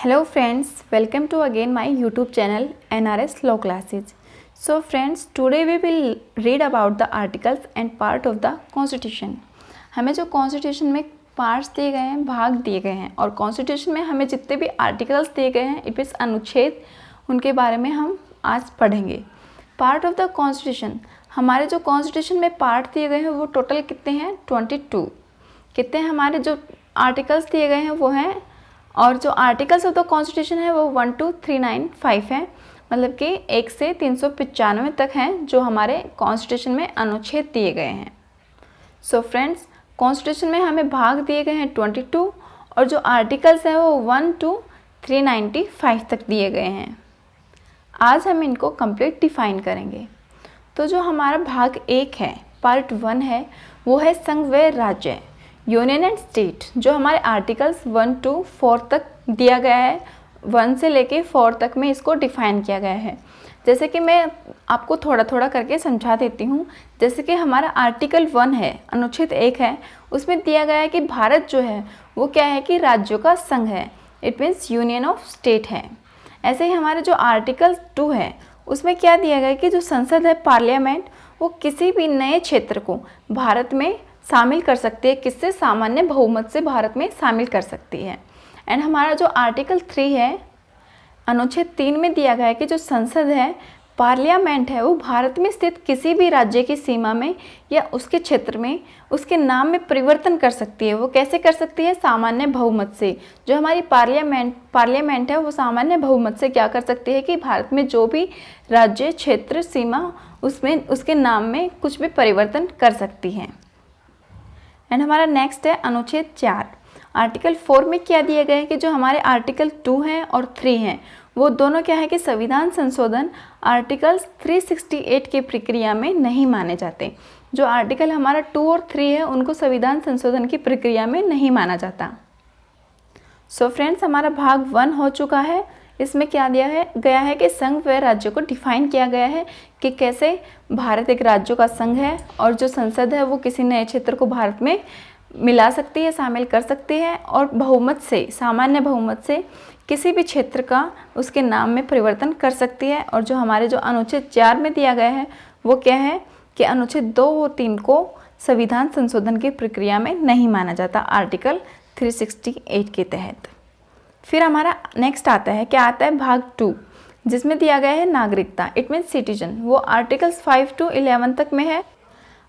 Hello friends, welcome to again my YouTube channel NRS Law Classes. So friends, today we will read about the articles and part of the Constitution. हमें जो Constitution में parts दिए गए हैं, भाग दिए गए हैं और Constitution में हमें जितने भी आर्टिकल्स दिए गए हैं, इट मीन्स अनुच्छेद, उनके बारे में हम आज पढ़ेंगे. पार्ट ऑफ द Constitution, हमारे जो Constitution में पार्ट दिए गए हैं वो टोटल कितने हैं? 22. कितने हमारे जो आर्टिकल्स दिए गए हैं वो हैं, और जो आर्टिकल्स ऑफ द कॉन्स्टिट्यूशन है वो 1 to 395 है, मतलब कि 1 से 395 तक हैं जो हमारे कॉन्स्टिट्यूशन में अनुच्छेद दिए गए हैं. सो फ्रेंड्स, कॉन्स्टिट्यूशन में हमें भाग दिए गए हैं 22 और जो आर्टिकल्स हैं वो 1 to 395 तक दिए गए हैं. आज हम इनको कंप्लीट डिफाइन करेंगे. तो जो हमारा भाग 1 है, पार्ट 1 है, वो है संघ व राज्य, यूनियन एंड स्टेट. जो हमारे आर्टिकल्स 1 to 4 तक दिया गया है, 1 से लेके 4 तक में इसको डिफाइन किया गया है. जैसे कि मैं आपको थोड़ा थोड़ा करके समझा देती हूँ. जैसे कि हमारा आर्टिकल 1 है, अनुच्छेद 1 है, उसमें दिया गया है कि भारत जो है वो क्या है कि राज्यों का संघ है, it means union of state है. ऐसे ही हमारे जो आर्टिकल 2 है उसमें क्या दिया गया है कि जो संसद है, पार्लियामेंट, वो किसी भी नए क्षेत्र को भारत में शामिल कर सकती है. किससे? सामान्य बहुमत से भारत में शामिल कर सकती है. एंड हमारा जो आर्टिकल 3 है, अनुच्छेद 3 में दिया गया है कि जो संसद है, पार्लियामेंट है, वो भारत में स्थित किसी भी राज्य की सीमा में या उसके क्षेत्र में उसके नाम में परिवर्तन कर सकती है. वो कैसे कर सकती है? सामान्य बहुमत से. जो हमारी पार्लियामेंट है वो सामान्य बहुमत से क्या कर सकती है कि भारत में जो भी राज्य, क्षेत्र, सीमा, उसमें उसके नाम में कुछ भी परिवर्तन कर सकती है. एंड हमारा नेक्स्ट है अनुच्छेद 4. आर्टिकल 4 में क्या दिया गया है कि जो हमारे आर्टिकल 2 हैं और 3 हैं वो दोनों क्या है कि संविधान संशोधन आर्टिकल 368 की प्रक्रिया में नहीं माने जाते. जो आर्टिकल हमारा 2 और 3 है उनको संविधान संशोधन की प्रक्रिया में नहीं माना जाता. सो फ्रेंड्स, हमारा भाग 1 हो चुका है. इसमें क्या दिया गया है कि संघ व राज्यों को डिफाइन किया गया है कि कैसे भारत एक राज्यों का संघ है और जो संसद है वो किसी नए क्षेत्र को भारत में मिला सकती है, शामिल कर सकती है और बहुमत से, सामान्य बहुमत से किसी भी क्षेत्र का उसके नाम में परिवर्तन कर सकती है. और जो हमारे जो अनुच्छेद 4 में दिया गया है वो क्या है कि अनुच्छेद 2 और 3 को संविधान संशोधन की प्रक्रिया में नहीं माना जाता आर्टिकल 368 के तहत. फिर हमारा नेक्स्ट आता है, क्या आता है? भाग 2, जिसमें दिया गया है नागरिकता, इट मीन्स सिटीजन. वो आर्टिकल्स 5 to 11 तक में है.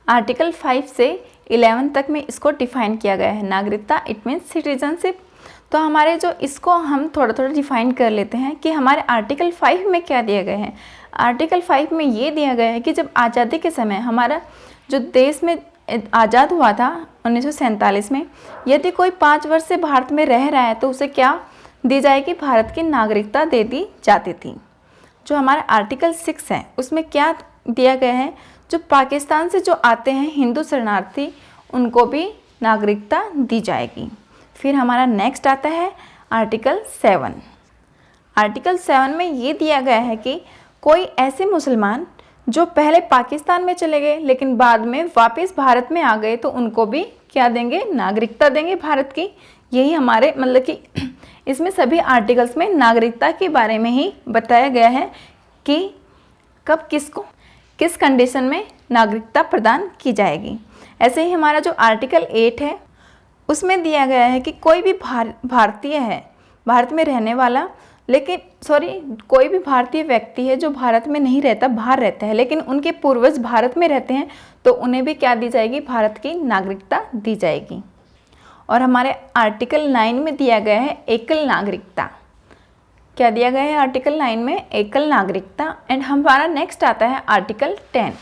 आर्टिकल 5 से 11 तक में इसको डिफाइन किया गया है, नागरिकता, इट मीन्स सिटीजनशिप. तो हमारे जो इसको हम थोड़ा थोड़ा डिफाइन कर लेते हैं कि हमारे आर्टिकल 5 में क्या दिया गया है. आर्टिकल 5 में ये दिया गया है कि जब आज़ादी के समय हमारा जो देश में आज़ाद हुआ था 1947 में, यदि कोई 5 वर्ष से भारत में रह रहा है तो उसे क्या दी जाएगी? भारत की नागरिकता दे दी जाती थी. जो हमारा आर्टिकल 6 है उसमें क्या दिया गया है? जो पाकिस्तान से जो आते हैं हिंदू शरणार्थी, उनको भी नागरिकता दी जाएगी. फिर हमारा नेक्स्ट आता है आर्टिकल 7. आर्टिकल 7 में ये दिया गया है कि कोई ऐसे मुसलमान जो पहले पाकिस्तान में चले गए लेकिन बाद में वापस भारत में आ गए तो उनको भी क्या देंगे? नागरिकता देंगे भारत की. यही हमारे मतलब कि इसमें सभी आर्टिकल्स में नागरिकता के बारे में ही बताया गया है कि कब किसको किस कंडीशन में नागरिकता प्रदान की जाएगी. ऐसे ही हमारा जो आर्टिकल 8 है उसमें दिया गया है कि कोई भी भारतीय है, भारत में रहने वाला, कोई भी भारतीय व्यक्ति है जो भारत में नहीं रहता, बाहर रहता है, लेकिन उनके पूर्वज भारत में रहते हैं तो उन्हें भी क्या दी जाएगी? भारत की नागरिकता दी जाएगी. और हमारे आर्टिकल 9 में दिया गया है एकल नागरिकता. क्या दिया गया है आर्टिकल 9 में? एकल नागरिकता. एंड हमारा नेक्स्ट आता है आर्टिकल 10.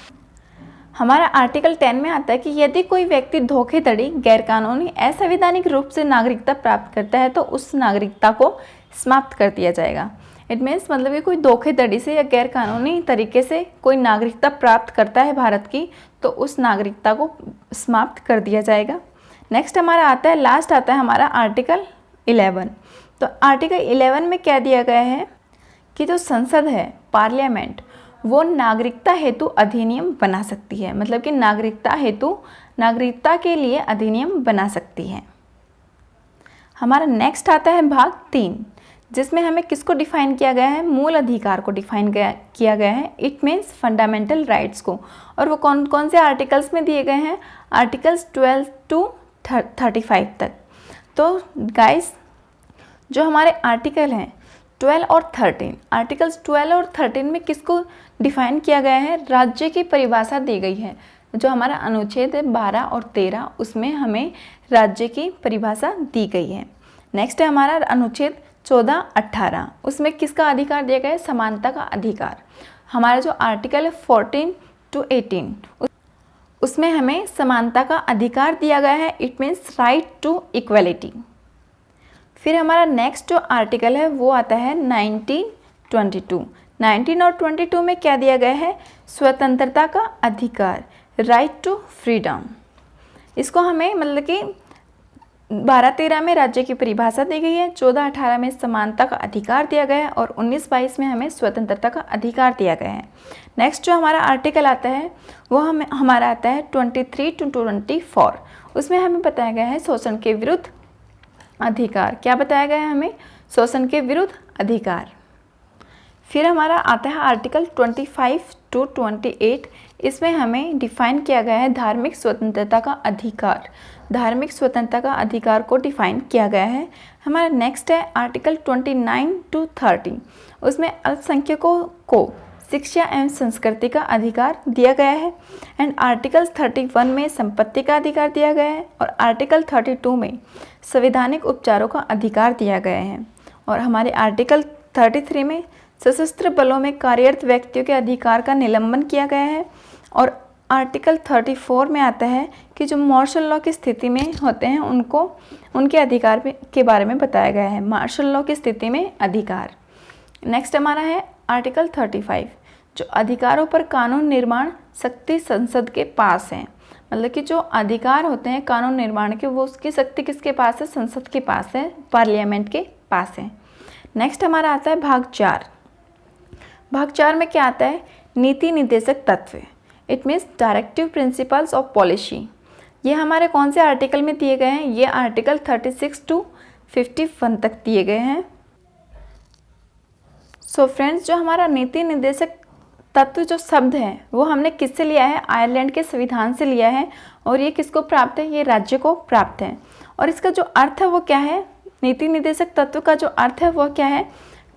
हमारा आर्टिकल 10 में आता है कि यदि कोई व्यक्ति धोखाधड़ी, गैरकानूनी, असंवैधानिक रूप से नागरिकता प्राप्त करता है तो उस नागरिकता को समाप्त कर दिया जाएगा. इट मीन्स मतलब कि कोई धोखाधड़ी से या गैरकानूनी तरीके से कोई नागरिकता प्राप्त करता है भारत की तो उस नागरिकता को समाप्त कर दिया जाएगा. नेक्स्ट हमारा आता है, लास्ट आता है हमारा आर्टिकल 11. तो आर्टिकल 11 में क्या दिया गया है कि जो संसद है, पार्लियामेंट, वो नागरिकता हेतु अधिनियम बना सकती है. मतलब कि नागरिकता के लिए अधिनियम बना सकती है. हमारा नेक्स्ट आता है भाग 3, जिसमें हमें किसको डिफाइन किया गया है, मूल अधिकार को डिफाइन किया गया है। इट मीन्स फंडामेंटल राइट्स को। और वो कौन कौन से आर्टिकल्स में दिए गए हैं, आर्टिकल्स 12 to 35 तक। तो गाइस जो हमारे आर्टिकल हैं 12 और 13, आर्टिकल्स 12 और 13 में किसको डिफाइन किया गया है, राज्य की परिभाषा दी गई है। जो हमारा अनुच्छेद है 12 और 13, उसमें हमें राज्य की परिभाषा दी गई है। नेक्स्ट है हमारा अनुच्छेद 14, 18, उसमें किसका अधिकार दिया गया है, समानता का अधिकार। हमारा जो आर्टिकल है 14 to 18, उसमें हमें समानता का अधिकार दिया गया है। It means right to equality. फिर हमारा नेक्स्ट जो आर्टिकल है वो आता है 19, 22। 19 और 22 में क्या दिया गया है, स्वतंत्रता का अधिकार, राइट टू फ्रीडम। इसको हमें मतलब कि 12-13 में राज्य की परिभाषा दी गई है, 14-18 में समानता का अधिकार दिया गया है और 19-22 में हमें स्वतंत्रता का अधिकार दिया गया है। नेक्स्ट जो हमारा आर्टिकल आता है वो हमारा आता है 23 to 24। उसमें हमें बताया गया है शोषण के विरुद्ध अधिकार। क्या बताया गया है हमें, शोषण के विरुद्ध अधिकार। फिर हमारा आता है आर्टिकल 25 to 28। इसमें हमें डिफाइन किया गया है धार्मिक स्वतंत्रता का अधिकार। धार्मिक स्वतंत्रता का अधिकार को डिफाइन किया गया है। हमारा नेक्स्ट है आर्टिकल 29 to 30। उसमें अल्पसंख्यकों को शिक्षा एवं संस्कृति का अधिकार दिया गया है। एंड आर्टिकल 31 में संपत्ति का अधिकार दिया गया है और आर्टिकल 32 में संवैधानिक उपचारों का अधिकार दिया गया है। और हमारे आर्टिकल 33 में सशस्त्र बलों में कार्यरत व्यक्तियों के अधिकार का निलंबन किया गया है। और आर्टिकल 34 में आता है कि जो मार्शल लॉ की स्थिति में होते हैं उनको उनके अधिकार के बारे में बताया गया है, मार्शल लॉ की स्थिति में अधिकार। नेक्स्ट हमारा है आर्टिकल 35, जो अधिकारों पर कानून निर्माण शक्ति संसद के पास है। मतलब कि जो अधिकार होते हैं कानून निर्माण के, वो उसकी शक्ति किसके पास है, संसद के पास है, पार्लियामेंट के पास है। नेक्स्ट हमारा आता है भाग 4। भाग 4 में क्या आता है, नीति निर्देशक तत्व। It means directive principles of policy. ये हमारे कौन से आर्टिकल में दिए गए हैं, ये आर्टिकल 36 to 51 तक दिए गए हैं। सो फ्रेंड्स, जो हमारा नीति निर्देशक तत्व जो शब्द है वो हमने किससे लिया है, आयरलैंड के संविधान से लिया है। और ये किसको प्राप्त है, ये राज्य को प्राप्त है। और इसका जो अर्थ है वो क्या है, नीति निर्देशक तत्व का जो अर्थ है वो क्या है,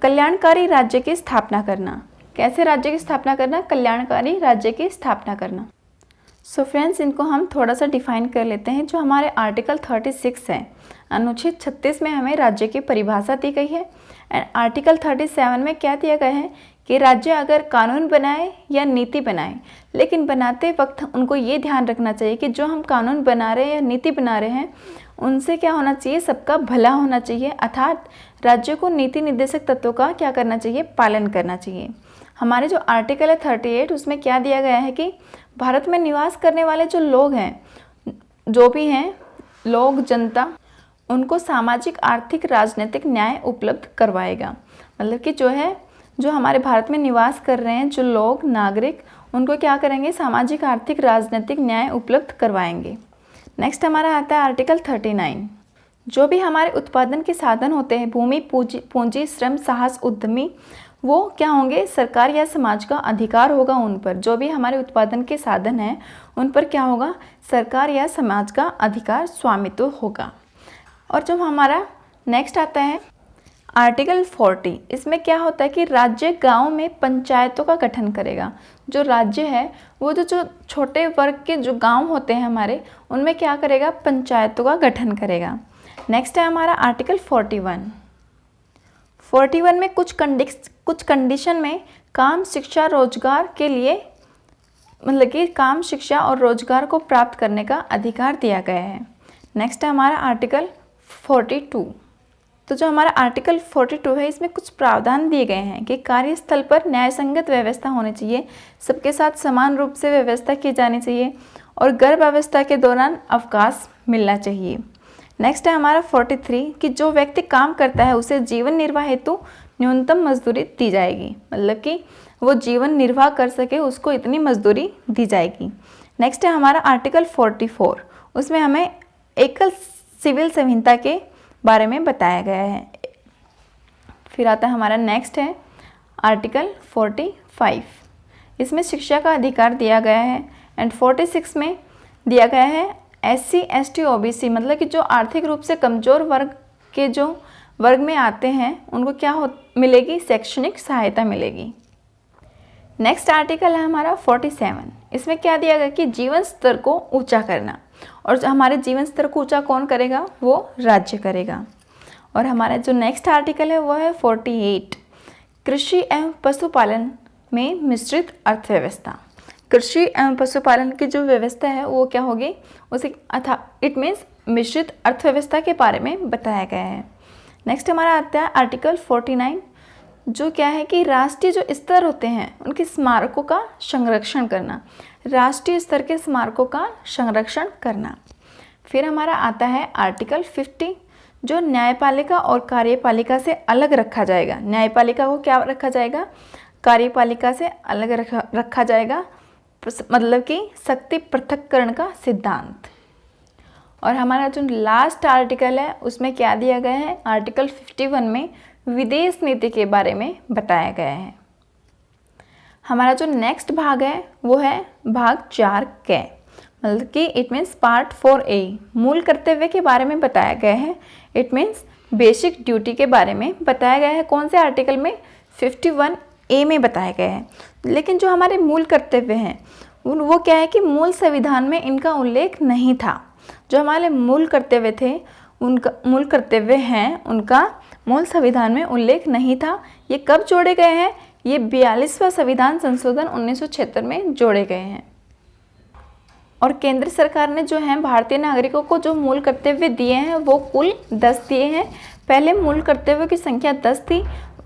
कल्याणकारी राज्य की स्थापना करना। कैसे राज्य की स्थापना करना, कल्याणकारी राज्य की स्थापना करना। सो फ्रेंड्स, इनको हम थोड़ा सा डिफाइन कर लेते हैं। जो हमारे आर्टिकल 36 है, अनुच्छेद 36 में हमें राज्य की परिभाषा दी गई है। एंड आर्टिकल 37 में क्या दिया गया है कि राज्य अगर कानून बनाए या नीति बनाए, लेकिन बनाते वक्त उनको ये ध्यान रखना चाहिए कि जो हम कानून बना रहे हैं या नीति बना रहे हैं उनसे क्या होना चाहिए, सबका भला होना चाहिए। अर्थात राज्य को नीति निर्देशक तत्वों का क्या करना चाहिए, पालन करना चाहिए। हमारे जो आर्टिकल है 38, उसमें क्या दिया गया है कि भारत में निवास करने वाले जो लोग हैं, जो भी हैं लोग, जनता, उनको सामाजिक, आर्थिक, राजनीतिक न्याय उपलब्ध करवाएगा। मतलब कि जो हमारे भारत में निवास कर रहे हैं जो लोग, नागरिक, उनको क्या करेंगे, सामाजिक, आर्थिक, राजनीतिक न्याय उपलब्ध करवाएंगे। नेक्स्ट हमारा आता है आर्टिकल 39। जो भी हमारे उत्पादन के साधन होते हैं, भूमि, पूंजी, श्रम, साहस, उद्यमी, वो क्या होंगे, सरकार या समाज का अधिकार होगा उन पर। जो भी हमारे उत्पादन के साधन हैं उन पर क्या होगा, सरकार या समाज का अधिकार, स्वामित्व होगा। और जब हमारा नेक्स्ट आता है आर्टिकल 40, इसमें क्या होता है कि राज्य गांव में पंचायतों का गठन करेगा। जो राज्य है वो जो छोटे वर्ग के जो गांव होते हैं हमारे, उनमें क्या करेगा, पंचायतों का गठन करेगा। नेक्स्ट है हमारा आर्टिकल 41। 41 में कुछ कंडीशन में काम, शिक्षा, रोजगार के लिए, मतलब कि काम, शिक्षा और रोजगार को प्राप्त करने का अधिकार दिया गया है। नेक्स्ट है हमारा आर्टिकल 42। तो जो हमारा आर्टिकल 42 है, इसमें कुछ प्रावधान दिए गए हैं कि कार्यस्थल पर न्यायसंगत व्यवस्था होनी चाहिए, सबके साथ समान रूप से व्यवस्था की जानी चाहिए और गर्भावस्था के दौरान अवकाश मिलना चाहिए। नेक्स्ट है हमारा 43 कि जो व्यक्ति काम करता है उसे जीवन निर्वाह हेतु न्यूनतम मजदूरी दी जाएगी। मतलब कि वो जीवन निर्वाह कर सके, उसको इतनी मजदूरी दी जाएगी। नेक्स्ट है हमारा आर्टिकल 44। उसमें हमें एकल सिविल संहिता के बारे में बताया गया है। फिर आता है हमारा नेक्स्ट है आर्टिकल 45, इसमें शिक्षा का अधिकार दिया गया है। एंड 46 में दिया गया है SC ST OBC मतलब कि जो आर्थिक रूप से कमज़ोर वर्ग के जो वर्ग में आते हैं उनको क्या मिलेगी, शैक्षणिक सहायता मिलेगी। नेक्स्ट आर्टिकल है हमारा 47, इसमें क्या दिया गया कि जीवन स्तर को ऊंचा करना, और हमारे जीवन स्तर को ऊंचा कौन करेगा, वो राज्य करेगा। और हमारा जो नेक्स्ट आर्टिकल है वो है 48, कृषि एवं पशुपालन में मिश्रित अर्थव्यवस्था। कृषि एवं पशुपालन की जो व्यवस्था है वो क्या होगी, उसे इट मीन्स मिश्रित अर्थव्यवस्था के बारे में बताया गया है। नेक्स्ट हमारा आता है आर्टिकल 49, जो क्या है कि राष्ट्रीय जो स्तर होते हैं उनके स्मारकों का संरक्षण करना, राष्ट्रीय स्तर के स्मारकों का संरक्षण करना। फिर हमारा आता है आर्टिकल 50, जो न्यायपालिका और कार्यपालिका से अलग रखा जाएगा। न्यायपालिका को क्या रखा जाएगा, कार्यपालिका से अलग रखा जाएगा, मतलब कि शक्ति पृथक्करण का सिद्धांत। और हमारा जो लास्ट आर्टिकल है उसमें क्या दिया गया है, आर्टिकल 51 में विदेश नीति के बारे में बताया गया है। हमारा जो नेक्स्ट भाग है वो है भाग 4 के, मतलब कि इट मीन्स पार्ट 4A, मूल कर्तव्य के बारे में बताया गया है। इट मीन्स बेसिक ड्यूटी के बारे में बताया गया है। कौन से आर्टिकल में, 51A में बताया गया है। लेकिन जो हमारे मूल कर्तव्य हैं वो क्या है कि मूल संविधान में इनका उल्लेख नहीं था। जो हमारे मूल कर्तव्य थे उनका उनका मूल संविधान में उल्लेख नहीं था। ये कब जोड़े गए हैं, ये 42वां संविधान संशोधन 1976 में जोड़े गए हैं। और केंद्र सरकार ने जो है भारतीय नागरिकों को जो मूल कर्तव्य दिए हैं वो कुल 10 दिए हैं। पहले मूल कर्तव्यों की संख्या 10 थी,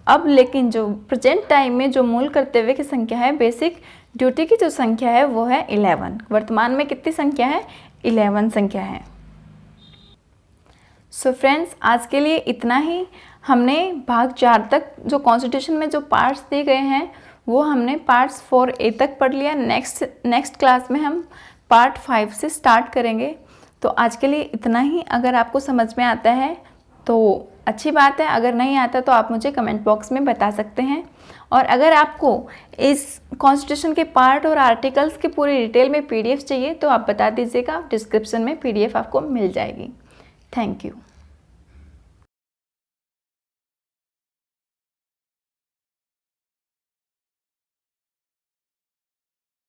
अब लेकिन जो प्रेजेंट टाइम में जो मूल कर्तव्य की संख्या है, बेसिक ड्यूटी की जो संख्या है वो है 11। वर्तमान में कितनी संख्या है, 11 संख्या है। सो फ्रेंड्स, आज के लिए इतना ही। हमने भाग 4 तक जो कॉन्स्टिट्यूशन में जो पार्ट्स दिए गए हैं वो हमने पार्ट्स 4A तक पढ़ लिया। नेक्स्ट क्लास में हम पार्ट 5 से स्टार्ट करेंगे। तो आज के लिए इतना ही। अगर आपको समझ में आता है तो अच्छी बात है, अगर नहीं आता तो आप मुझे कमेंट बॉक्स में बता सकते हैं। और अगर आपको इस कॉन्स्टिट्यूशन के पार्ट और आर्टिकल्स की पूरी डिटेल में PDF चाहिए तो आप बता दीजिएगा, डिस्क्रिप्शन में PDF आपको मिल जाएगी। Thank you.